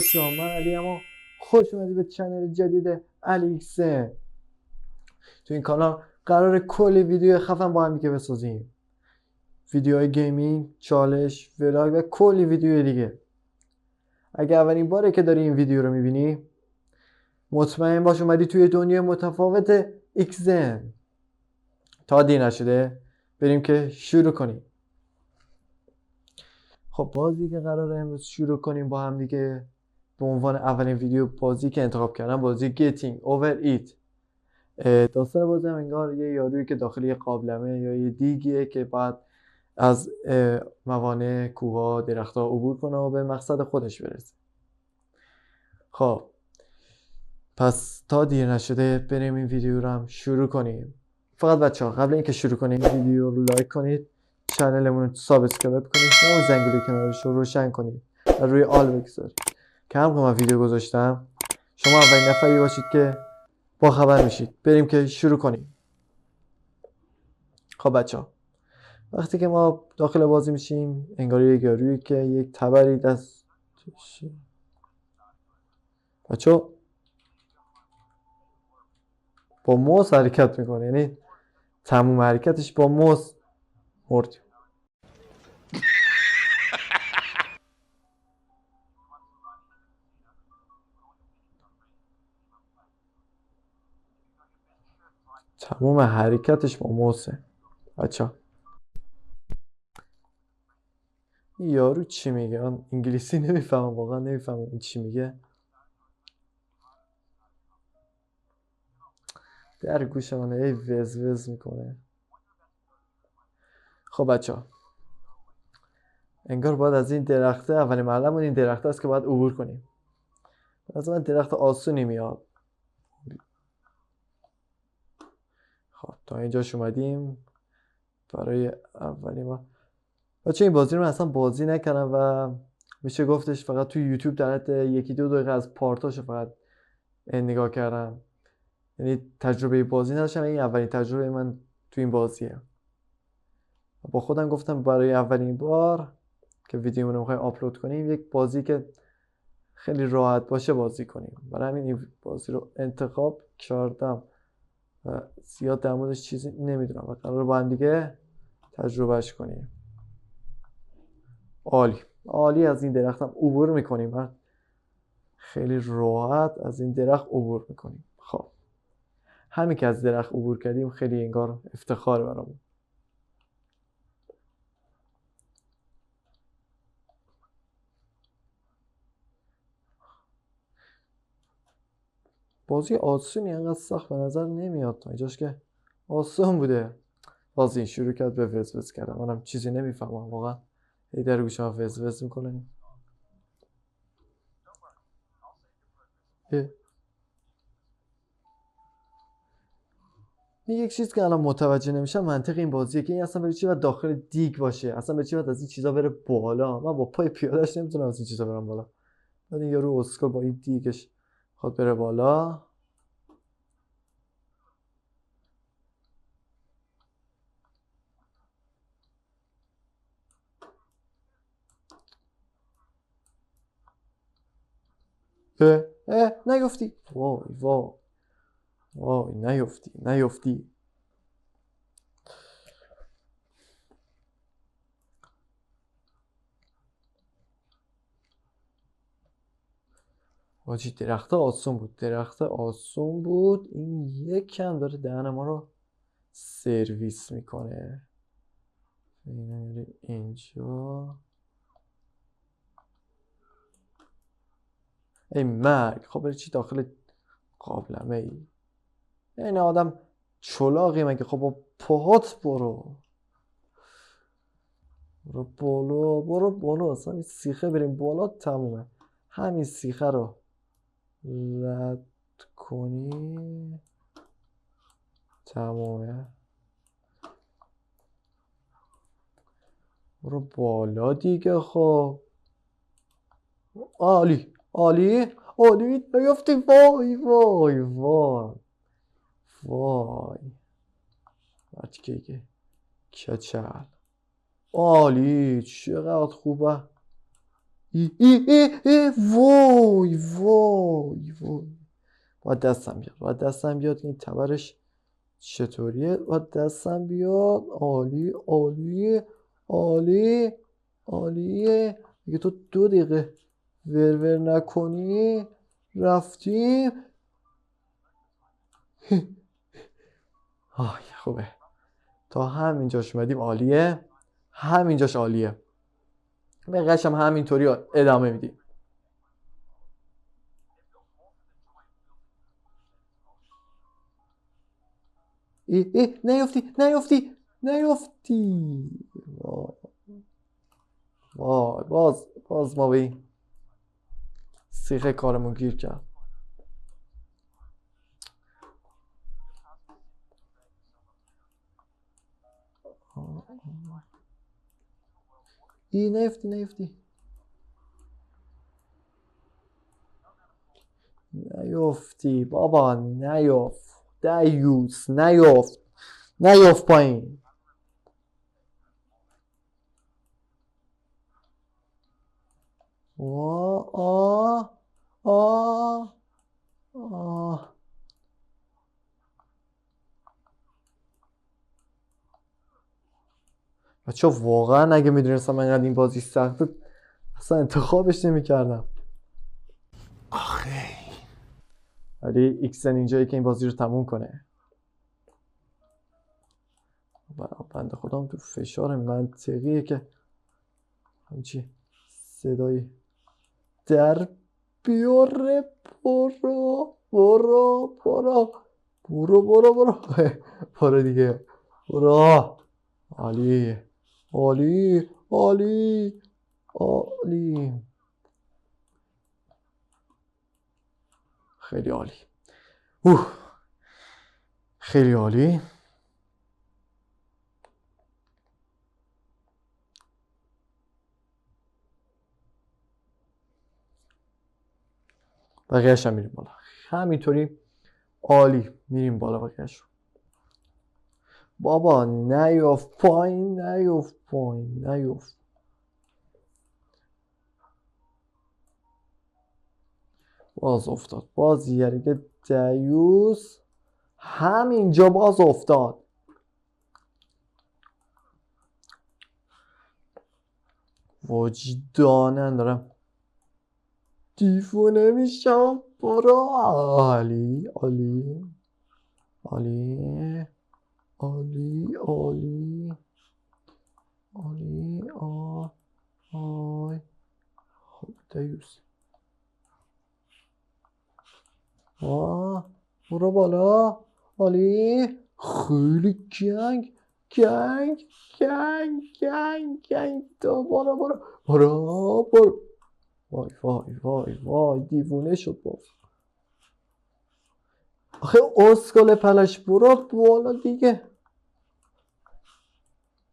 بچه‌ها، من علی اما خوش اومدی به چنل جدید الیکسه. تو این کانال قرار کلی ویدیو خفن با هم دیگه بسازیم، ویدیوهای گیمینگ، چالش، ولاگ و کلی ویدیو دیگه. اگه اولین باره که داری این ویدیو رو میبینی، مطمئن باش اومدی توی دنیای متفاوت ایکسن. تا دیر نشده بریم که شروع کنیم. خب بازی که قراره امروز شروع کنیم با هم دیگه، به عنوان اولین ویدیو بازی که انتخاب کردم بازی Getting Over It. داستان بازی هم انگار یه یارویی که داخل یه قابلمه یا یه دیگیه که باید از موانع، کوها، درختها عبور کنه و به مقصد خودش برسه. خب پس تا دیر نشده بریم این ویدیو رو هم شروع کنیم. فقط بچه ها قبل اینکه شروع کنیم ویدیو رو لایک کنید، چنلمون رو سابسکرایب کنید و اون زنگوله کنارش رو روشن کنید و روی آل بگذارید که هم که من ویدیو گذاشتم شما اولین نفری باشید که با خبر میشید. بریم که شروع کنیم. خب بچه ها، وقتی که ما داخل بازی میشیم انگار یک یارویی که یک تبری دست بچه ها با موس حرکت میکنه، یعنی تموم حرکتش با موس. مردیم. تموم حرکتش با موسه بچه ها. این یارو چی میگه؟ من انگلیسی نمیفهمم، واقعا نمیفهمم این چی میگه. در گوش من ای وز وز میکنه. خب بچه ها، انگار باید از این درخته، اولین معلمون این درخته است که باید عبور کنیم. از من درخت آسونی میاد. خب تا اینجاش اومدیم. برای اولین بار بچه این بازی رو من اصلا بازی نکردم و میشه گفتش فقط توی یوتیوب در حد 1-2 دقیقه از پارتاشو فقط نگاه کردم، یعنی تجربه بازی نداشتم. این اولین تجربه من توی این بازیه. با خودم گفتم برای اولین بار که ویدیو رو میخوایم آپلود کنیم یک بازی که خیلی راحت باشه بازی کنیم. برای همین این بازی رو انتخاب کردم و زیاد در موردش چیزی نمیدونم و قرار با هم دیگه تجربهش کنیم. عالی از این درختم عبور میکنیم. خیلی راحت از این درخت عبور میکنیم. خب همین که از درخت عبور کردیم خیلی انگار افتخار برامون. بازی آسونی انقدر سخت به نظر نمیاد، تا اینجاش که آسون بوده. بازی شروع کرد به وز وز کردم، منم چیزی نمیفهمم واقعا. هی در گوشم وز وز میکنه. این یک چیز که الان متوجه نمیشم منطق این بازیه که این اصلا برای چی باید داخل دیگ باشه، اصلا برای چی باید از این چیزا بره بالا. من با پای پیادهش نمیتونم از این چیزا برم بالا. بعد این یارو اسکل با این دیگش خود بره بالا. نیفتی. وای نیفتی. واجی درخت آسون بود. این یک کم داره دهن ما رو سرویس میکنه. اینجا ای مرگ. خب برای چی داخل قابلمه ای؟ این آدم چلاقی مگه؟ خب با پاهات برو بالا. اصلا این سیخه بریم بالا تمومه. همین سیخه رو رد کنی تمومه. برو بالا دیگه. خب عالی نیفتی. وای بچگیه کچل. عالی چقدر خوبه. ای وای وای وای. باید دستم بیاد این تبرش چطوریه. باید دستم بیاد. عالی عالی عالی عالیه. اگه تو 2 دقیقه ور نکنی رفتیم. آه خوبه. تا همینجاش اومدیم عالیه. همینجاش عالیه. بقیه‌اش هم همینطوری ادامه میدیم. نیفتی. وای باز ما به این سیخ کارمون گیر کرد. نیفتی. نیفتی بابا نیفت. دیوس نیفت پایین. بچه واقعا اگه میدونستم انقدر این بازی سخته اصلا انتخابش نمیکردم. آخه ولی ایکسن اینجایی که این بازی رو تموم کنه. بنده خودم تو فشار منطقیه که همچی صدایی در بیاره. برو دیگه برو. عالی خیلی عالی. خیلی عالی. بقیه‌اش هم میریم بالا. همینطوری عالی میریم بالا. بقیه‌اش بابا نیفت پایین. باز افتاد. باز یه دیوس همینجا باز افتاد. وجدانن دارم دیوونه میشم. برو. عالی دیوس. برو بالا. عالی. خیلی گنگ تو برو. وای دیوونه شد باز. آخه اسکال پلش برو بالا دیگه.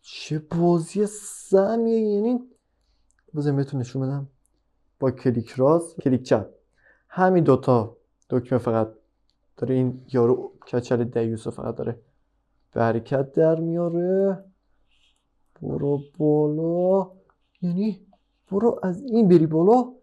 چه بازی سمیه. یعنی بذاریم بهتون نشون بدم. با کلیک راست کلیک چپ همین دوتا دکمه فقط داره این یارو کچل دیوس فقط داره به حرکت در میاره. برو بالا. یعنی برو از این بری بالا.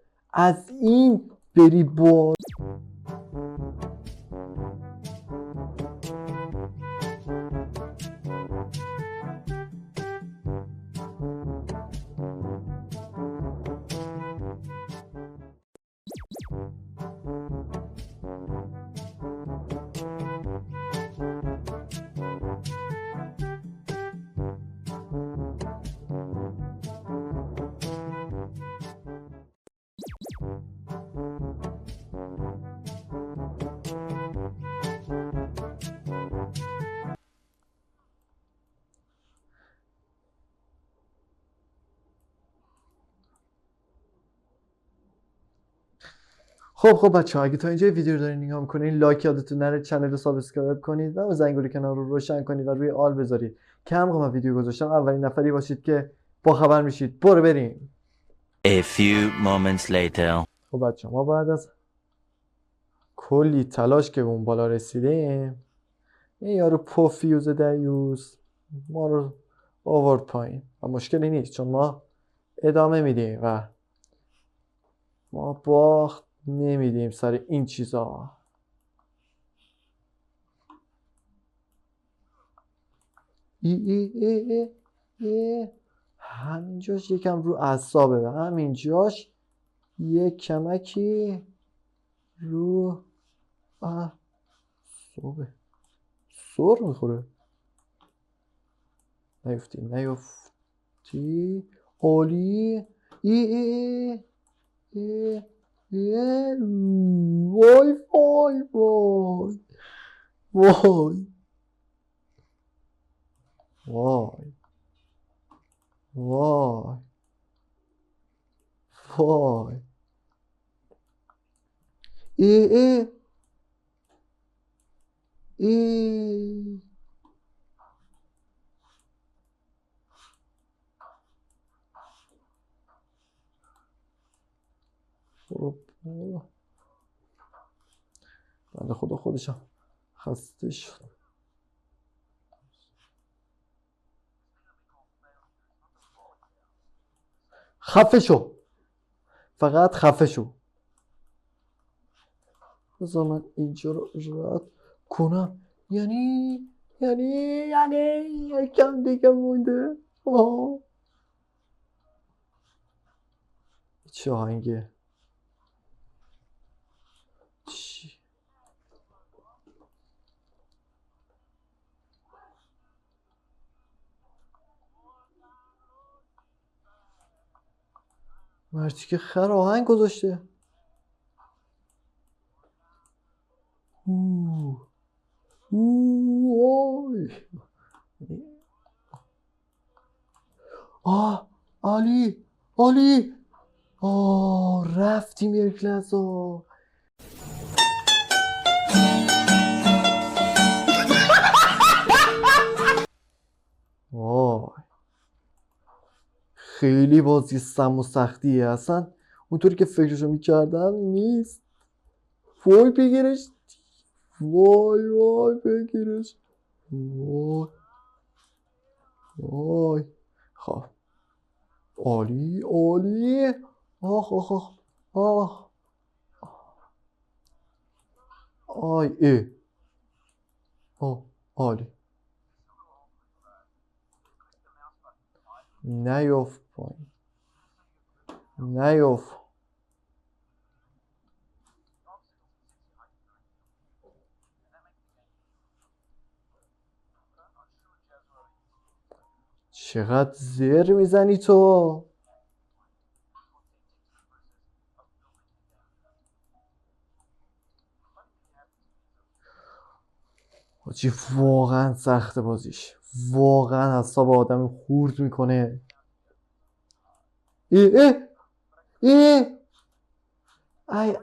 خب بچه ها اگه تا اینجا ویدیو رو دارین نگاه میکنین لایک یادتون نره. چنل رو سابسکرایب کنید و زنگوله کنار رو روشن کنید و روی آل بذارید که هم من ویدیو گذاشتم اولین نفری باشید که با خبر میشید. برو بریم. A few moments later. خب بچه ها ما بعد از کلی تلاش که به اون بالا رسیدیم این یارو پوفیوز دیوس ما رو آورد پایین و مشکلی نیست چون ما ادامه میدیم و ما باخت نمیدیم سر این چیزا. همینجاش یکم رو اعصابه، همینجاش یک کمکی رو اعصابه. سر میخوره. نیفتی عالی. وای وای وای وای وای وای وای. ای بنده خدا خودشم خسته شد. خفه شو، فقط خفه شو. بذار من اینجا رو رد کنم. یعنی یکم دیگه مونده. چه آهنگه؟ چی؟ مرتی که خر آهنگ گذاشته. عالی. رفتیم یک لحظه. خیلی بازی سم و سختیه، اصلا اونطوری که فکرشو میکردم نیست. وای بگیرش، وای بگیرش، وای. خب عالی. آه آی عالی. نیفت پایین، نیفت. چقدر زر میزنی تو؟ حاجی واقعا سخت بازیش، واقعا اعصاب آدم خورد میکنه. ای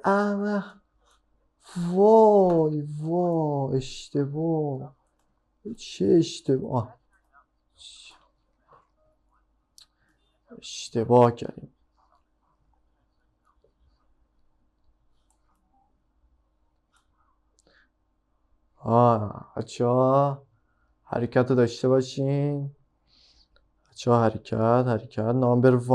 احمق. وای اشتباه. چه اشتباه کردیم. بچه‌ها حرکت رو داشته باشین. بچه‌ها حرکت نامبر 1.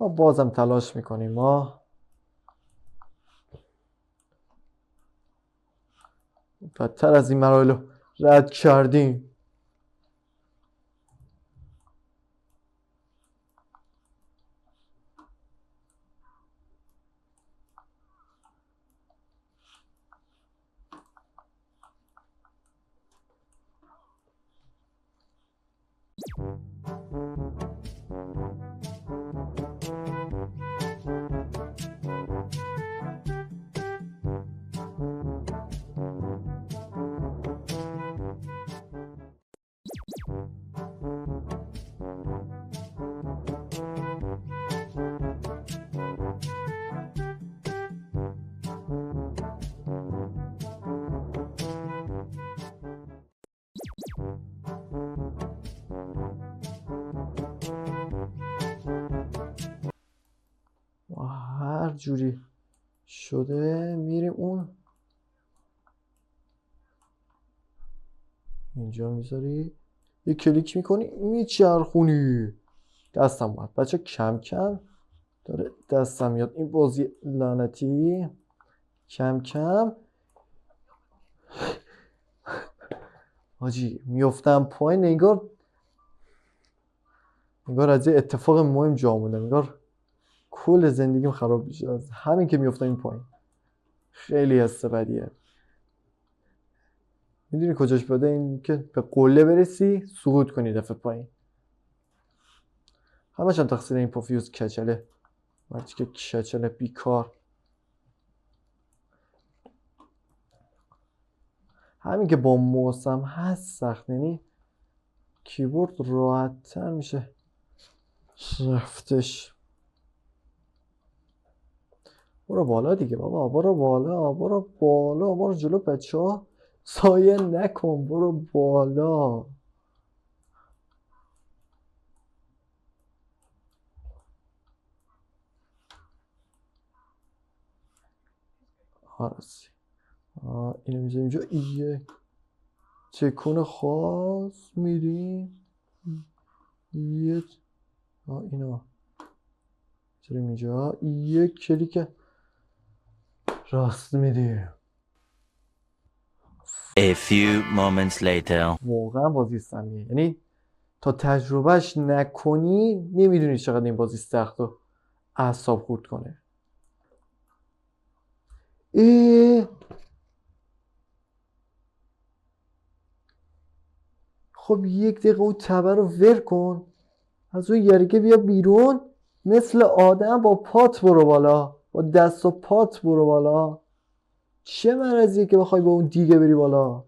ما بازم تلاش میکنیم، ما بدتر از این مراحل رو رد کردیم. جوری شده میریم اون اینجا میذاری یه کلیک میکنی میچرخونی. دستم اومد بچه، کم کم داره دستم میاد این بازی لعنتی. کم کم حاجی میفتم پایین، انگار از یه اتفاق مهم جا موندم، انگار کل زندگیم خراب میشه از همین که میفتم این پایین. خیلی حس بدیه. میدونی کجاش بده؟ این که به قله برسی سقوط کنی دفعه پایین. همشان تقصیر این پوفیوز کچله، مردی که کچله بیکار. همین که با موسم هست سخت، یعنی کیبورد راحت تر میشه رفتش. برو بالا دیگه بابا، برو بالا، برو بالا، برو جلو بچه ها سایه نکن، برو بالا. هرسی اینو میذاریم اینجا. یه تکون خاص میدیم، یه اینا میذاریم اینجا، یه کلیک راست میدیم. A few moments later. واقعا بازی سمیه، یعنی تا تجربهش نکنی نمیدونی چقدر این بازی سخت و اعصاب خورد کنه. خب یک دقیقه اون تبر رو ور کن، از اون یرگه بیا بیرون، مثل آدم با پات برو بالا، با دست و پات برو بالا. چه مرضیه که بخوای با اون دیگه بری بالا؟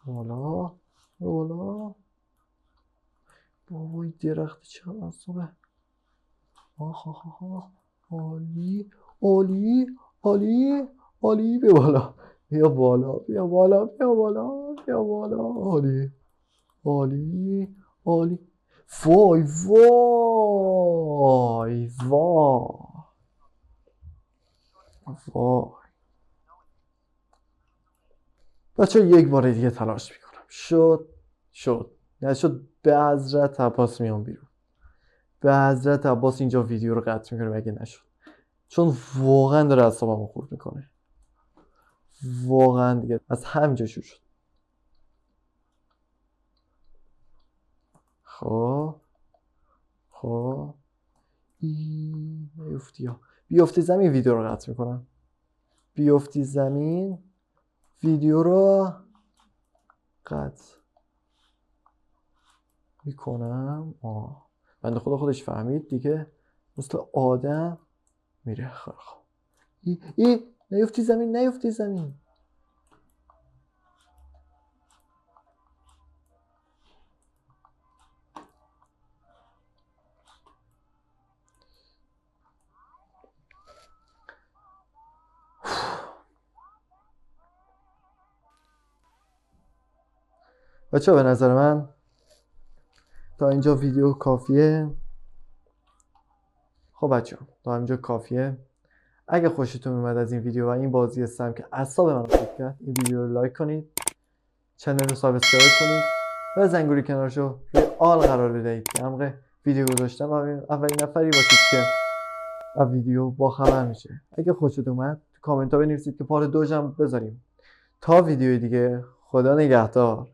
بالا بالا. بابا این درخت چقدر اصابه. عالی عالی عالی عالی. بیا بالا بیا بالا بیا بالا بیا بالا بیا بالا. عالی عالی عالی. وای وای وای. بچه یک بار دیگه تلاش میکنم. شد نشد به حضرت عباس میام بیرون. به حضرت عباس اینجا ویدیو رو قطع میکنم اگه نشد، چون واقعا داره اعصابمو خورد میکنه. واقعا دیگه از همینجا شروع شد. خب بیفتی ها، بیفتی زمین ویدیو رو قطع میکنم. بیفتی زمین ویدیو رو قطع میکنم. بنده خدا خودش فهمید دیگه، مثل آدم میره. خب نیفتی زمین، نیفتی زمین. بچه به نظر من تا اینجا ویدیو کافیه. خب بچه تا اینجا کافیه. اگه خوشتون اومد از این ویدیو و این بازی سم که اعصاب منو خورد کرد، این ویدیو رو لایک کنید، چنل رو سابسکرایب کنید و زنگوله کنارشو روی آل قرار بدهید که همه ویدیو گذاشتم اولین نفری باشید که از ویدیو با خبر میشه. اگه خوشتون اومد تو کامنت ها بنویسید که پارت 2 هم بذاریم. تا ویدیو دیگه، خدا نگهدار.